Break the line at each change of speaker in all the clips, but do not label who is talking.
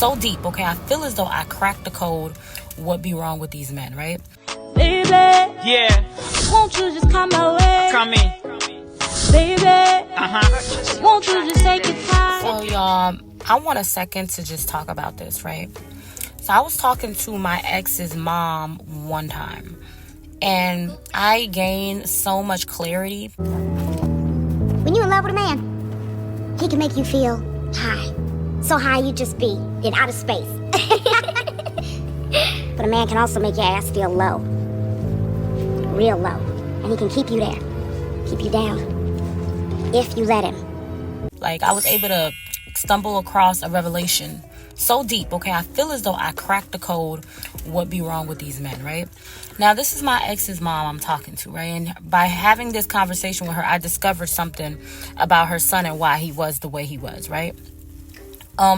so deep, okay? I feel as though I cracked the code. What be wrong with these men, right?
Baby,
Yeah,
won't you just come my way?
come in.
Baby, won't you just take your time?
So, y'all, I want a second to just talk about this, right? So, I was talking to my ex's mom one time, and I gained so much clarity.
When you're in love with a man, he can make you feel high. So high you just be in outer space. But a man can also make your ass feel low. Real low. And he can keep you there. Keep you down. If you let him.
Like, I was able to stumble across a revelation so deep, okay? I feel as though I cracked the code. What be wrong with these men, right? Now, this is my ex's mom I'm talking to, right? And by having this conversation with her, I discovered something about her son and why he was the way he was, right?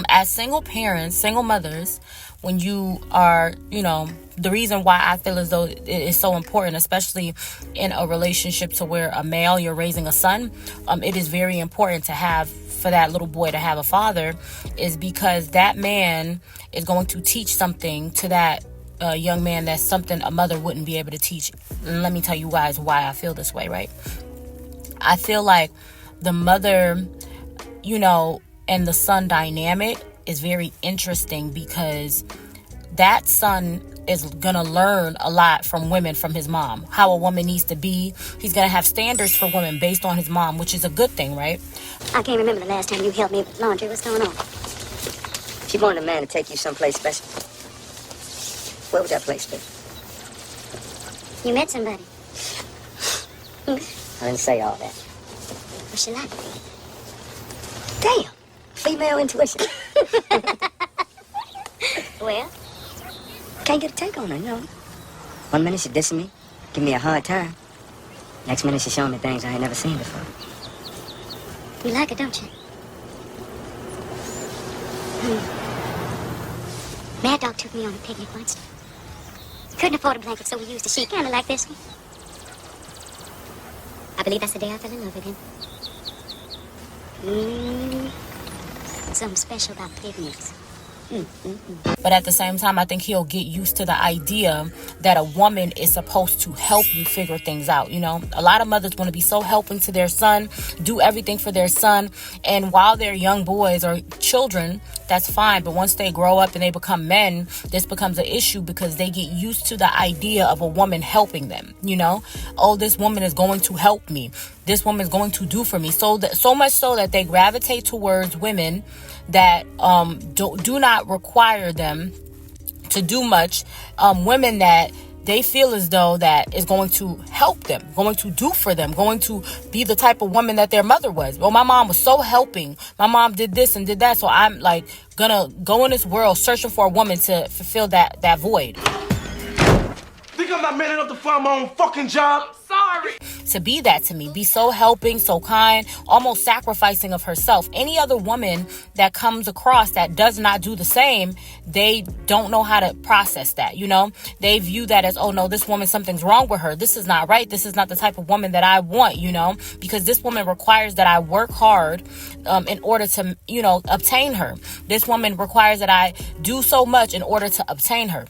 As single parents, single mothers, when you are, the reason why I feel as though it is so important, especially in a relationship to where a male, you're raising a son, it is very important to have, for that little boy to have a father, is because that man is going to teach something to that young man that's something a mother wouldn't be able to teach. And let me tell you guys why I feel this way, right? I feel like the mother, and the son dynamic is very interesting because that son is gonna learn a lot from women, from his mom, how a woman needs to be. He's gonna have standards for women based on his mom, which is a good thing, right?
I can't remember the last time you helped me with laundry. What's going on?
She wanted a man to take you someplace special. Where would that place be?
You met somebody.
I didn't say all that.
What's she like?
Damn. Female intuition.
Well?
Can't get a take on her, One minute she dissing me, giving me a hard time. Next minute she showing me things I ain't never seen before.
You like her, don't you? Mad Dog took me on a picnic once. Couldn't afford a blanket, so we used a sheet, kind of like this one. I believe that's the day I fell in love with him. Something special about picnics.
But at the same time, I think he'll get used to the idea that a woman is supposed to help you figure things out. A lot of mothers want to be so helping to their son, do everything for their son. And while they're young boys or children, that's fine. But once they grow up and they become men, this becomes an issue because they get used to the idea of a woman helping them. Oh, this woman is going to help me. This woman is going to do for me. So much so that they gravitate towards women that do not require them to do much. Women that they feel as though that is going to help them, going to do for them, going to be the type of woman that their mother was. Well, my mom was so helping. My mom did this and did that. So I'm like gonna go in this world searching for a woman to fulfill that void.
Think I'm not man enough to find my own fucking job?
Sorry.
To be that to me, be so helping, so kind, almost sacrificing of herself. Any other woman that comes across that does not do the same, they don't know how to process that, They view that as, oh no, this woman, something's wrong with her. This is not right. This is not the type of woman that I want, because this woman requires that I work hard in order to, obtain her. This woman requires that I do so much in order to obtain her.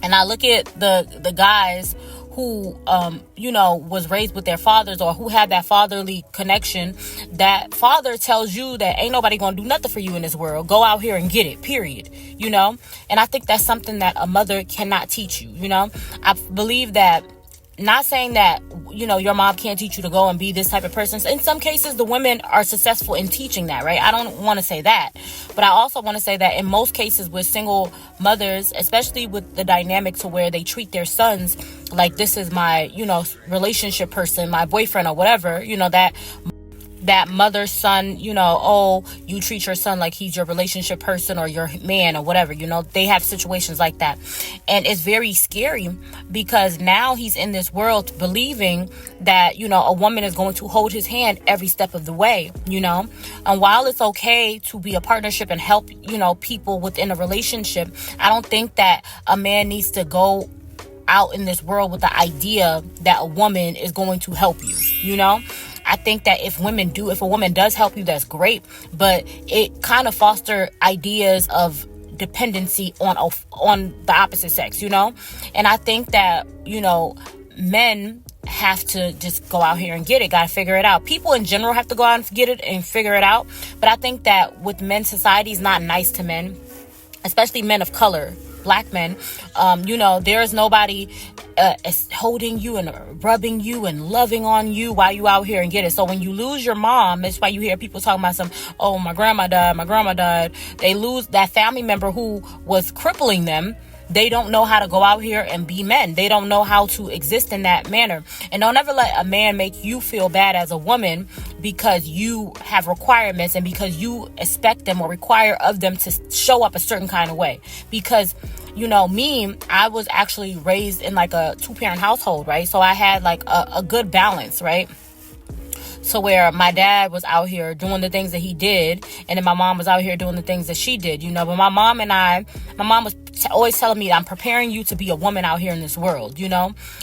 And I look at the guys who, was raised with their fathers or who had that fatherly connection. That father tells you that ain't nobody gonna do nothing for you in this world. Go out here and get it, period. And I think that's something that a mother cannot teach you, I believe that, not saying that, your mom can't teach you to go and be this type of person. In some cases, the women are successful in teaching that, right? I don't want to say that. But I also want to say that in most cases with single mothers, especially with the dynamic to where they treat their sons like this is my, relationship person, my boyfriend or whatever, that mother son, you treat your son like he's your relationship person or your man or whatever, they have situations like that. And it's very scary because now he's in this world believing that, a woman is going to hold his hand every step of the way, and while it's okay to be a partnership and help, people within a relationship, I don't think that a man needs to go out in this world with the idea that a woman is going to help you, I think that if a woman does help you, that's great, but it kind of foster ideas of dependency on the opposite sex, and I think that, men have to just go out here and get it, gotta figure it out. People in general have to go out and get it and figure it out, but I think that with men, society is not nice to men, especially men of color, black men. There's nobody holding you and rubbing you and loving on you while you out here and get it. So when you lose your mom, that's why you hear people talking about my grandma died. They lose that family member who was crippling them. They don't know how to go out here and be men. They don't know how to exist in that manner. And don't ever let a man make you feel bad as a woman because you have requirements and because you expect them or require of them to show up a certain kind of way. Because, me, I was actually raised in like a 2-parent household, right? So I had like a good balance, right? So where my dad was out here doing the things that he did, and then my mom was out here doing the things that she did, But my mom was always telling me, I'm preparing you to be a woman out here in this world,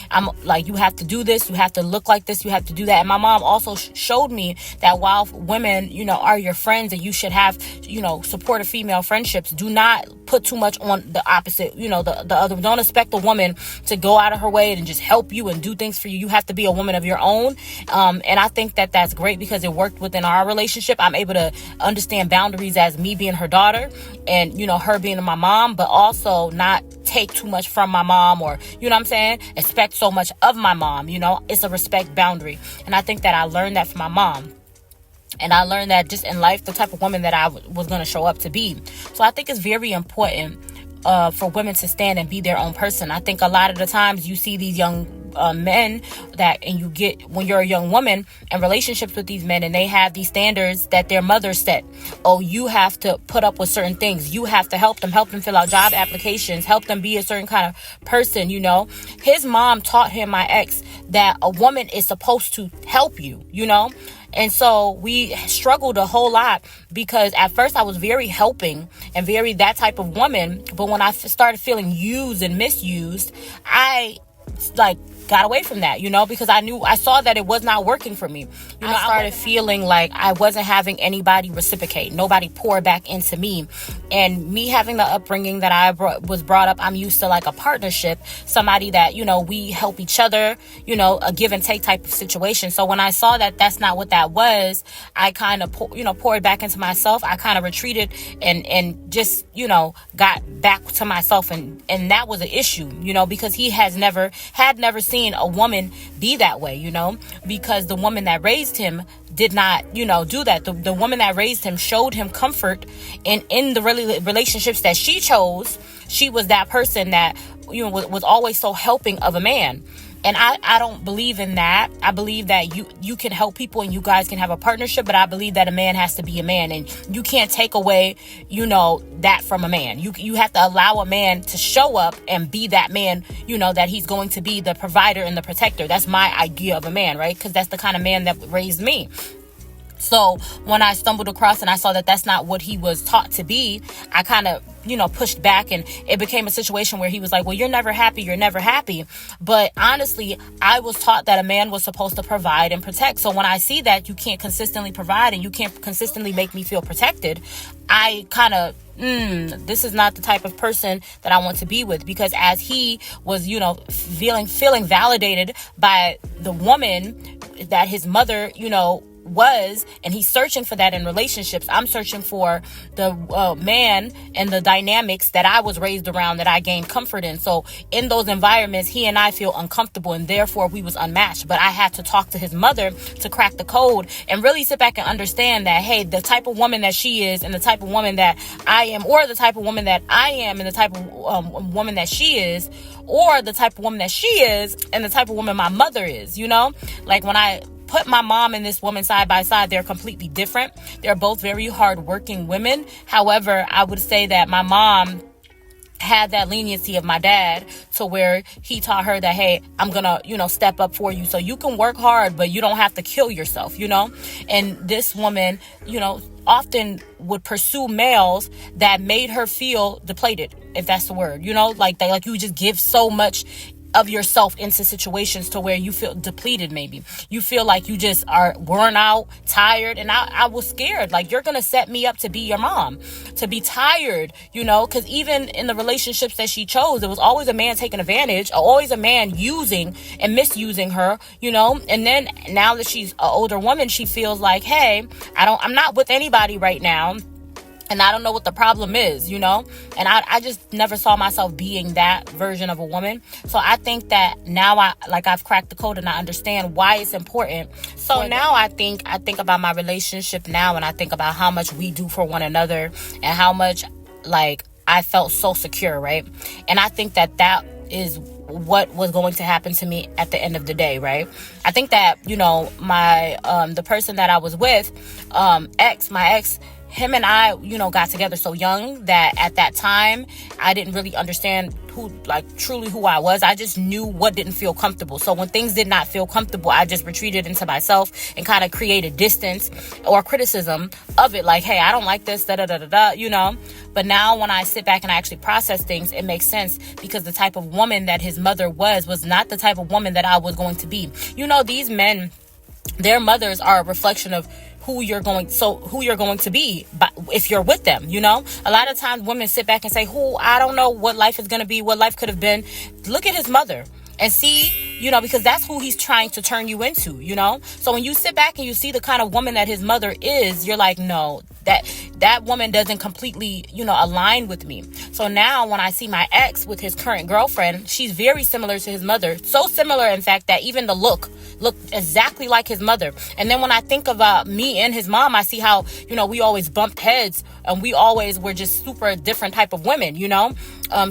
I'm like, you have to do this, you have to look like this, you have to do that. And my mom also showed me that while women, are your friends and you should have, supportive female friendships, do not put too much on the opposite, the other. Don't expect a woman to go out of her way and just help you and do things for you. You have to be a woman of your own. And I think that that's great because it worked within our relationship. I'm able to understand boundaries as me being her daughter and, her being my mom, but also not take too much from my mom or, expect so much of my mom. It's a respect boundary. And I think that I learned that from my mom. And I learned that just in life, the type of woman that I was going to show up to be. So I think it's very important for women to stand and be their own person. I think a lot of the times you see these young men and you get, when you're a young woman, in relationships with these men, and they have these standards that their mother set. Oh, you have to put up with certain things. You have to help them fill out job applications, help them be a certain kind of person, His mom taught him, my ex, that a woman is supposed to help you, And so we struggled a whole lot because at first I was very helping and very that type of woman. But when I started feeling used and misused, I got away from that, because I saw that it was not working for me. I started feeling like I wasn't having anybody reciprocate, nobody pour back into me. And me having the upbringing that I was brought up, I'm used to like a partnership, somebody that, we help each other, a give and take type of situation. So when I saw that that's not what that was, I kind of, poured back into myself. I kind of retreated and just, got back to myself. And that was an issue, because he had never seen a woman be that way, because the woman that raised him did not, do that. The woman that raised him showed him comfort in the relationships that she chose. She was that person that, was always so helping of a man. And I don't believe in that. I believe that you can help people and you guys can have a partnership, but I believe that a man has to be a man, and you can't take away, that from a man. You have to allow a man to show up and be that man, that he's going to be the provider and the protector. That's my idea of a man, right? Because that's the kind of man that raised me. So when I stumbled across and I saw that that's not what he was taught to be, I kind of, pushed back, and it became a situation where he was like, well, you're never happy. But honestly, I was taught that a man was supposed to provide and protect. So when I see that you can't consistently provide and you can't consistently make me feel protected, I kind of, this is not the type of person that I want to be with. Because as he was, feeling validated by the woman that his mother, was, and he's searching for that in relationships, I'm searching for the man and the dynamics that I was raised around, that I gained comfort in. So in those environments, he and I feel uncomfortable, and therefore we was unmatched. But I had to talk to his mother to crack the code and really sit back and understand that, hey, the type of woman that she is and the type of woman that I am, or the type of woman that I am and the type of woman that she is, or the type of woman that she is and the type of woman my mother is, like when I put my mom and this woman side by side, they're completely different. They're both very hardworking women. However, I would say that my mom had that leniency of my dad to where he taught her that, hey, I'm gonna, step up for you so you can work hard, but you don't have to kill yourself, And this woman, often would pursue males that made her feel depleted, if that's the word, like you just give so much of yourself into situations to where you feel depleted. Maybe you feel like you just are worn out, tired, and I was scared, like, you're gonna set me up to be your mom, to be tired, because even in the relationships that she chose, it was always a man taking advantage, always a man using and misusing her, and then now that she's an older woman, she feels like, hey, I'm not with anybody right now, and I don't know what the problem is, and I just never saw myself being that version of a woman. So I think that now I've cracked the code and I understand why it's important. So now I think about my relationship now, and I think about how much we do for one another and how much, like, I felt so secure, right? And I think that is what was going to happen to me at the end of the day, right? I think that, my, the person that I was with, my ex, him and I, got together so young that at that time, I didn't really understand truly who I was. I just knew what didn't feel comfortable. So when things did not feel comfortable, I just retreated into myself and kind of created distance or criticism of it. Like, hey, I don't like this, But now when I sit back and I actually process things, it makes sense, because the type of woman that his mother was not the type of woman that I was going to be. These men, their mothers are a reflection of who you're going to be, but if you're with them, a lot of times women sit back and say, I don't know what life is going to be, what life could have been. Look at his mother and see, because that's who he's trying to turn you into, So when you sit back and you see the kind of woman that his mother is, you're like, no, that woman doesn't completely, align with me. So now when I see my ex with his current girlfriend, she's very similar to his mother. So similar, in fact, that even the look exactly like his mother. And then when I think about me and his mom, I see how, we always bumped heads and we always were just super different type of women,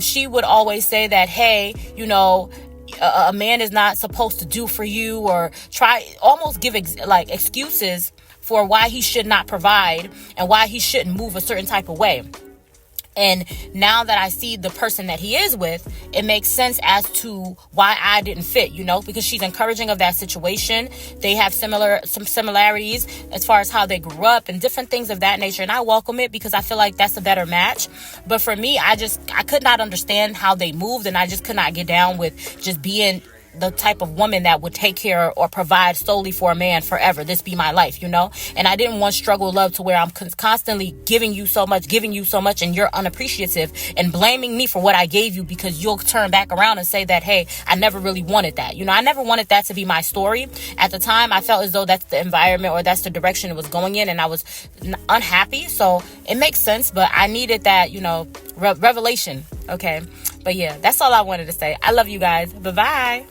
She would always say that, hey, a man is not supposed to do for you, or almost give excuses for why he should not provide and why he shouldn't move a certain type of way. And now that I see the person that he is with, it makes sense as to why I didn't fit, because she's encouraging of that situation. They have some similarities as far as how they grew up and different things of that nature. And I welcome it because I feel like that's a better match. But for me, I could not understand how they moved, and I just could not get down with just being the type of woman that would take care or provide solely for a man forever. This be my life, And I didn't want struggle love to where I'm constantly giving you so much, and you're unappreciative and blaming me for what I gave you, because you'll turn back around and say that, hey, I never really wanted that. I never wanted that to be my story. At the time, I felt as though that's the environment or that's the direction it was going in, and I was unhappy. So it makes sense, but I needed that, revelation. Okay. But yeah, that's all I wanted to say. I love you guys. Bye-bye.